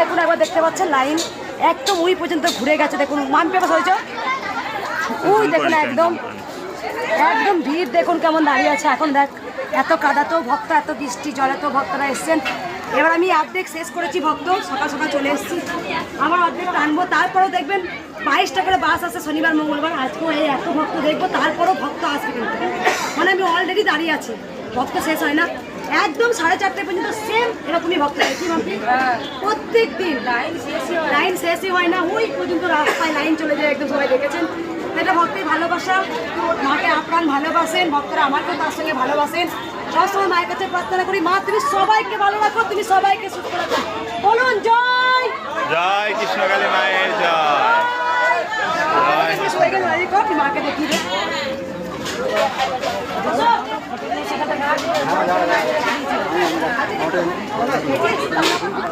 দেখুন একবার দেখতে পাচ্ছেন লাইন একদম ওই পর্যন্ত ঘুরে গেছে। দেখুন মান পেপার হয়েছে ওই দেখুন একদম একদম ভিড় দেখুন কেমন দাঁড়িয়ে আছে। এখন দেখ এত কাদাতেও ভক্ত, এত বৃষ্টি জলেতেও ভক্তরা এসছেন। এবার আমি অর্ধেক শেষ করেছি ভক্ত, সকাল সকাল চলে এসেছি, আবার অর্ধেক টানবো। তারপরেও দেখবেন 22টা করে বাস আছে শনিবার মঙ্গলবার, আজকেও এই এত ভক্ত দেখবো, তারপরেও ভক্ত আসবে কিন্তু। মানে আমি অলরেডি দাঁড়িয়ে আছি, ভক্ত শেষ হয় না, একদম 4:30 পর্যন্ত সেম এরকমই ভক্ত হয়। কি ভাবছি প্রত্যেক দিন লাইন শেষই হয় না, ওই পর্যন্ত রাস্তায় লাইন চলে যায় একদম, সবাই দেখেছেন। এটা ভক্তের ভালোবাসা, মাকে আপ্রাণ ভালোবাসেন ভক্তরা, আমাকেও তার সঙ্গে ভালোবাসেন। সবসময় মায়ের কাছে প্রার্থনা করি, মা তুমি সবাইকে ভালো রাখো, তুমি সবাইকে সুস্থ রাখো। বলুন জয় জয় কৃষ্ণকালী মায়ের জয়। মাকে দেখিয়ে দে।